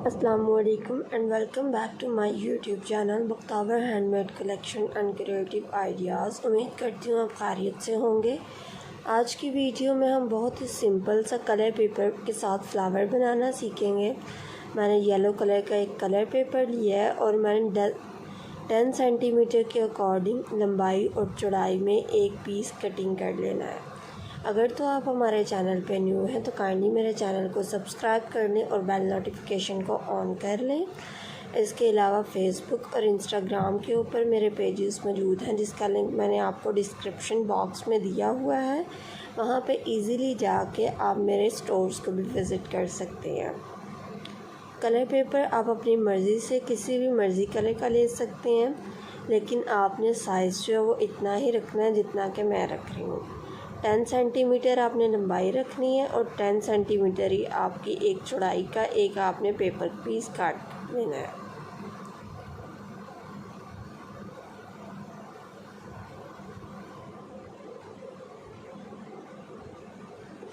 Assalamualaikum and welcome back to my YouTube channel Mukhtabar handmade collection and creative ideas. उम्मीद करती हूँ आप खैरियत से होंगे। आज की वीडियो में हम बहुत ही सिंपल सा कलर पेपर के साथ फ्लावर बनाना सीखेंगे। मैंने येलो कलर का एक कलर पेपर लिया है और मैंने 10 सेंटीमीटर के अकॉर्डिंग लंबाई और चौड़ाई में एक पीस कटिंग कर लेना है। अगर तो आप हमारे चैनल पे न्यू हैं तो काइंडली मेरे चैनल को सब्सक्राइब कर लें और बेल नोटिफिकेशन को ऑन कर लें। इसके अलावा फेसबुक और इंस्टाग्राम के ऊपर मेरे पेजेस मौजूद हैं जिसका लिंक मैंने आपको डिस्क्रिप्शन बॉक्स में दिया हुआ है। वहाँ पे इजीली जाके आप मेरे स्टोर्स को भी विज़िट कर सकते हैं। कलर पेपर आप अपनी मर्ज़ी से किसी भी मर्ज़ी कलर का ले सकते हैं, लेकिन आपने साइज़ जो है वो इतना ही रखना है जितना कि मैं रख रही हूँ। 10 सेंटीमीटर आपने लंबाई रखनी है और 10 सेंटीमीटर ही आपकी एक चौड़ाई का एक आपने पेपर पीस काट लेना है।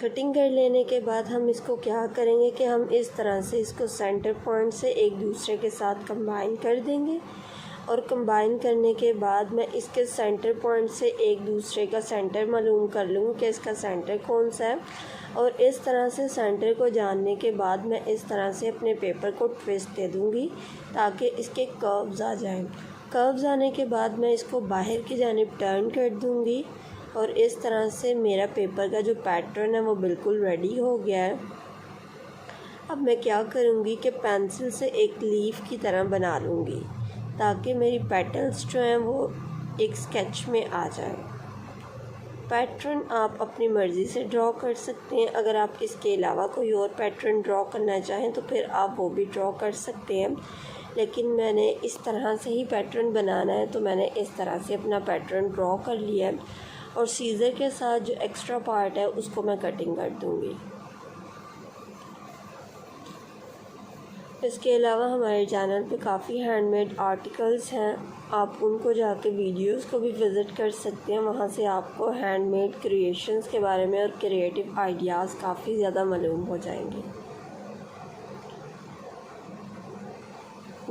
कटिंग कर लेने के बाद हम इसको क्या करेंगे कि हम इस तरह से इसको सेंटर पॉइंट से एक दूसरे के साथ कंबाइन कर देंगे और कंबाइन करने के बाद मैं इसके सेंटर पॉइंट से एक दूसरे का सेंटर मालूम कर लूँगी कि इसका सेंटर कौन सा है। और इस तरह से सेंटर को जानने के बाद मैं इस तरह से अपने पेपर को ट्विस्ट दे दूँगी ताकि इसके कर्व्स आ जाएं। कर्व्स आने के बाद मैं इसको बाहर की जानिब टर्न कर दूँगी और इस तरह से मेरा पेपर का जो पैटर्न है वो बिल्कुल रेडी हो गया है। अब मैं क्या करूँगी कि पेंसिल से एक लीफ की तरह बना लूँगी ताकि मेरी पेटल्स जो हैं वो एक स्केच में आ जाए। पैटर्न आप अपनी मर्ज़ी से ड्रॉ कर सकते हैं। अगर आप इसके अलावा कोई और पैटर्न ड्रॉ करना चाहें तो फिर आप वो भी ड्रॉ कर सकते हैं, लेकिन मैंने इस तरह से ही पैटर्न बनाना है तो मैंने इस तरह से अपना पैटर्न ड्रॉ कर लिया है और सीज़र के साथ जो एक्स्ट्रा पार्ट है उसको मैं कटिंग कर दूँगी। इसके अलावा हमारे चैनल पे काफ़ी हैंडमेड आर्टिकल्स हैं, आप उनको जाके वीडियोस को भी विज़िट कर सकते हैं। वहाँ से आपको हैंडमेड क्रिएशंस के बारे में और क्रिएटिव आइडियाज़ काफ़ी ज़्यादा मालूम हो जाएंगे।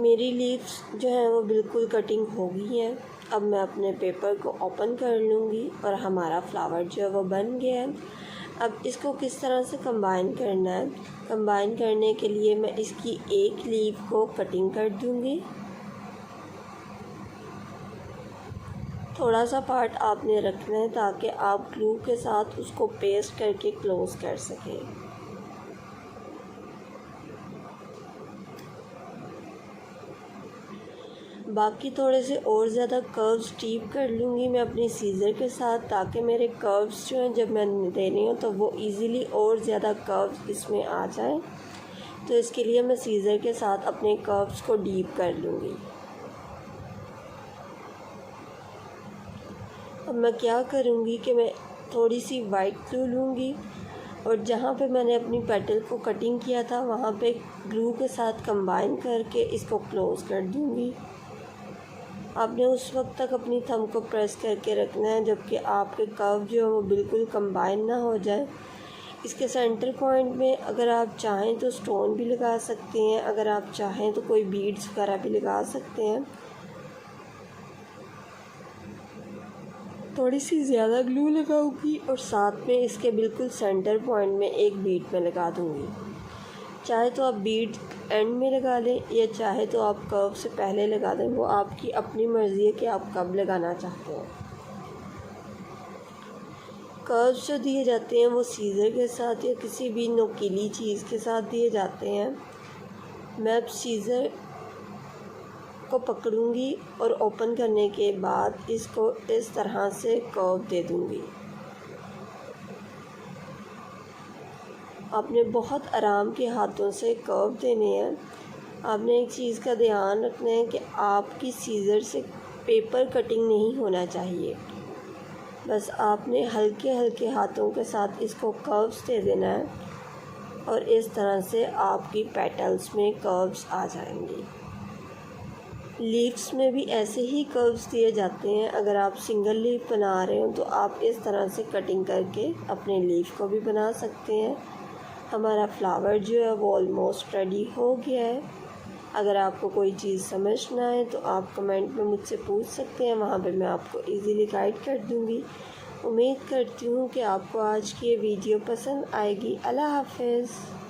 मेरी लीव्स जो हैं वो बिल्कुल कटिंग हो गई हैं। अब मैं अपने पेपर को ओपन कर लूँगी और हमारा फ्लावर जो है वो बन गया है। अब इसको किस तरह से कंबाइन करना है, कंबाइन करने के लिए मैं इसकी एक लीफ को कटिंग कर दूँगी। थोड़ा सा पार्ट आपने रखना है ताकि आप ग्लू के साथ उसको पेस्ट करके क्लोज़ कर सकें। बाकी थोड़े से और ज़्यादा कर्व्स डीप कर लूँगी मैं अपनी सीज़र के साथ ताकि मेरे कर्व्स जो हैं जब मैं दे रही हूँ तो वो इजीली और ज़्यादा कर्व्स इसमें आ जाएं। तो इसके लिए मैं सीज़र के साथ अपने कर्व्स को डीप कर लूँगी। अब मैं क्या करूँगी कि मैं थोड़ी सी वाइट ग्लू लूँगी और जहाँ पे मैंने अपनी पेटल को कटिंग किया था वहाँ पे ग्लू के साथ कंबाइन करके इसको क्लोज़ कर दूँगी। आपने उस वक्त तक अपनी थंब को प्रेस करके रखना है जबकि आपके कर्व जो है वो बिल्कुल कंबाइन ना हो जाए। इसके सेंटर पॉइंट में अगर आप चाहें तो स्टोन भी लगा सकते हैं, अगर आप चाहें तो कोई बीड्स वगैरह भी लगा सकते हैं। थोड़ी सी ज़्यादा ग्लू लगाऊंगी और साथ में इसके बिल्कुल सेंटर पॉइंट में एक बीड में लगा दूंगी। चाहे तो आप बीड एंड में लगा लें या चाहे तो आप कर्व से पहले लगा दें, वो आपकी अपनी मर्ज़ी है कि आप कब लगाना चाहते हैं। कर्व्स जो दिए जाते हैं वो सीज़र के साथ या किसी भी नुकीली चीज़ के साथ दिए जाते हैं। मैं अब सीज़र को पकड़ूंगी और ओपन करने के बाद इसको इस तरह से कर्व दे दूंगी। आपने बहुत आराम के हाथों से कर्व देने हैं। आपने एक चीज़ का ध्यान रखना है कि आपकी सीज़र से पेपर कटिंग नहीं होना चाहिए। बस आपने हल्के हल्के हाथों के साथ इसको कर्व्स दे देना है और इस तरह से आपकी पेटल्स में कर्व्स आ जाएंगी। लीव्स में भी ऐसे ही कर्व्स दिए जाते हैं। अगर आप सिंगल लीफ बना रहे हो तो आप इस तरह से कटिंग करके अपने लीफ को भी बना सकते हैं। हमारा फ्लावर जो है वो ऑलमोस्ट रेडी हो गया है। अगर आपको कोई चीज़ समझ ना आए तो आप कमेंट में मुझसे पूछ सकते हैं, वहाँ पे मैं आपको इजीली गाइड कर दूँगी। उम्मीद करती हूँ कि आपको आज की ये वीडियो पसंद आएगी। अल्लाह हाफ़िज़।